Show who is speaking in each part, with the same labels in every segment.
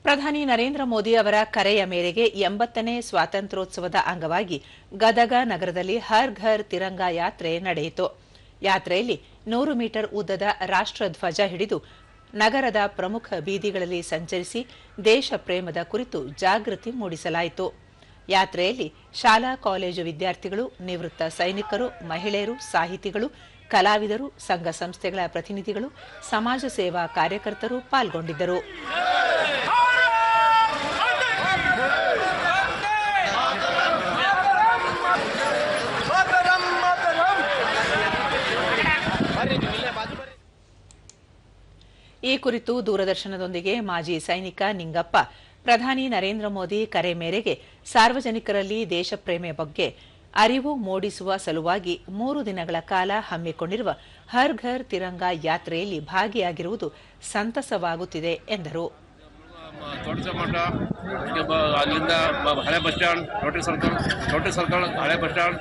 Speaker 1: ಪ್ರಧಾನಿ ನರೇಂದ್ರ ಮೋದಿ ಅವರ ಕರೆಯ ಮೇರೆಗೆ 80ನೇ ಸ್ವಾತಂತ್ರ್ಯೋತ್ಸವದ ಅಂಗವಾಗಿ ಗದಗ ನಗರದಲ್ಲಿ ಹರ್ ಘರ್ ತಿರಂಗಾ ಯಾತ್ರೆ ನಡೆಯಿತು. ಯಾತ್ರೆಯಲ್ಲಿ 100 ಮೀಟರ್ ಉದ್ದದ ರಾಷ್ಟ್ರಧ್ವಜ ಹಿಡಿದು ನಗರದ ಪ್ರಮುಖ ಬೀದಿಗಳಲ್ಲಿ ಸಂಚರಿಸಿ ದೇಶ ಪ್ರೇಮದ ಕುರಿತು ಜಾಗೃತಿ ಮೂಡಿಸಲಾಯಿತು. ಯಾತ್ರೆಯಲ್ಲಿ ಶಾಲಾ ಕಾಲೇಜು ವಿದ್ಯಾರ್ಥಿಗಳು, ನಿವೃತ್ತ ಸೈನಿಕರು, ಮಹಿಳೆಯರು, ಸಾಹಿತಿಗಳು, ಕಲಾವಿದರು, ಸಂಘ ಸಂಸ್ಥೆಗಳ ಪ್ರತಿನಿಧಿಗಳು, ಸಮಾಜ ಸೇವಾ ಕಾರ್ಯಕರ್ತರು ಪಾಲ್ಗೊಂಡಿದ್ದರು. ಈ ಕುರಿತು ದೂರದರ್ಶನದೊಂದಿಗೆ ಮಾಜಿ ಸೈನಿಕ ನಿಂಗಪ್ಪ, ಪ್ರಧಾನಿ ನರೇಂದ್ರ ಮೋದಿ ಕರೆ ಮೇರೆಗೆ ಸಾರ್ವಜನಿಕರಲ್ಲಿ ದೇಶಪ್ರೇಮ ಬಗ್ಗೆ ಅರಿವು ಮೂಡಿಸುವ ಸಲುವಾಗಿ 3 ದಿನಗಳ ಕಾಲ ಹಮ್ಮಿಕೊಂಡಿರುವ ಹರ್ ಘರ್ ತಿರಂಗಾ ಯಾತ್ರೆಯಲ್ಲಿ ಭಾಗಿಯಾಗಿರುವುದು ಸಂತಸವಾಗುತ್ತಿದೆ ಎಂದರು.
Speaker 2: ಮಠ ಅಲ್ಲಿಂದ ಹಳೆ ಬಸ್ ಸ್ಟ್ಯಾಂಡ್, ರೋಟರಿ ಸರ್ಕಲ್, ಹಳೆ ಬಸ್ ಸ್ಟ್ಯಾಂಡ್,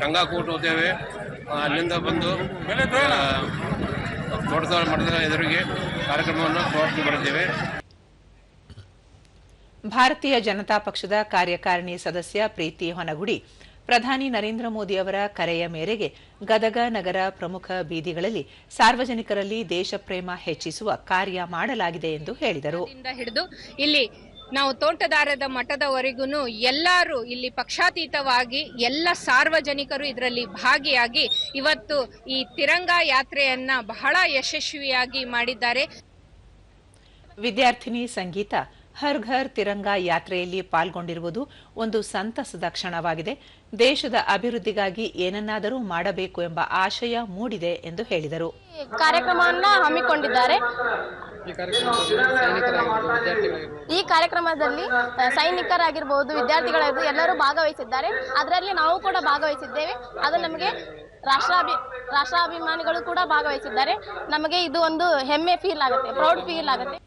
Speaker 2: ಗಂಗಾಕೋಟ್ ಹೋಗ್ತೇವೆ. ಅಲ್ಲಿಂದ ಬಂದು ತೋಟದ ಮಠದ ಎದುರಿಗೆ ಕಾರ್ಯಕ್ರಮವನ್ನು ಸಮಾಪ್ತಿ ಮಾಡಿದ್ದೇವೆ.
Speaker 1: ಭಾರತೀಯ ಜನತಾ ಪಕ್ಷದ ಕಾರ್ಯಕಾರಿಣಿ ಸದಸ್ಯ ಪ್ರೀತಿ ಹೊನಗುಡಿ, ಪ್ರಧಾನಿ ನರೇಂದ್ರ ಮೋದಿ ಅವರ ಕರೆಯ ಮೇರೆಗೆ ಗದಗ ನಗರ ಪ್ರಮುಖ ಬೀದಿಗಳಲ್ಲಿ ಸಾರ್ವಜನಿಕರಲ್ಲಿ ದೇಶಪ್ರೇಮ ಹೆಚ್ಚಿಸುವ ಕಾರ್ಯ ಮಾಡಲಾಗಿದೆ ಎಂದು ಹೇಳಿದರು.
Speaker 3: ಹಿಡಿದು ಇಲ್ಲಿ ನಾವು ತೋಂಟದಾರ್ಯದ ಮಠದವರೆಗೂ ಎಲ್ಲರೂ ಇಲ್ಲಿ ಪಕ್ಷಾತೀತವಾಗಿ ಎಲ್ಲ ಸಾರ್ವಜನಿಕರು ಇದರಲ್ಲಿ ಭಾಗಿಯಾಗಿ ಇವತ್ತು ಈ ತಿರಂಗಾ ಯಾತ್ರೆಯನ್ನ ಬಹಳ ಯಶಸ್ವಿಯಾಗಿ ಮಾಡಿದ್ದಾರೆ.
Speaker 1: ವಿದ್ಯಾರ್ಥಿನಿ ಸಂಗೀತ ಹರ್ ಘರ್ ತಿರಂಗಾ ಯಾತ್ರೆಯಲ್ಲಿ ಪಾಲ್ಗೊಂಡಿರುವುದು ಒಂದು ಸಂತಸದ ಕ್ಷಣವಾಗಿದೆ. ದೇಶದ ಅಭಿವೃದ್ಧಿಗಾಗಿ ಏನನ್ನಾದರೂ ಮಾಡಬೇಕು ಎಂಬ ಆಶಯ ಮೂಡಿದೆ ಎಂದು ಹೇಳಿದರು.
Speaker 4: ಕಾರ್ಯಕ್ರಮವನ್ನು ಹಮ್ಮಿಕೊಂಡಿದ್ದಾರೆ. ಈ ಕಾರ್ಯಕ್ರಮದಲ್ಲಿ ಸೈನಿಕರಾಗಿರ್ಬೋದು, ವಿದ್ಯಾರ್ಥಿಗಳಾಗಿರ್ಬೋದು ಎಲ್ಲರೂ ಭಾಗವಹಿಸಿದ್ದಾರೆ. ಅದರಲ್ಲಿ ನಾವು ಕೂಡ ಭಾಗವಹಿಸಿದ್ದೇವೆ. ಅದು ನಮಗೆ ರಾಷ್ಟ್ರಾಭಿಮಾನಿಗಳು ಕೂಡ ಭಾಗವಹಿಸಿದ್ದಾರೆ. ನಮಗೆ ಇದು ಒಂದು ಹೆಮ್ಮೆ ಫೀಲ್ ಆಗುತ್ತೆ, ಪ್ರೌಡ್ ಫೀಲ್ ಆಗುತ್ತೆ.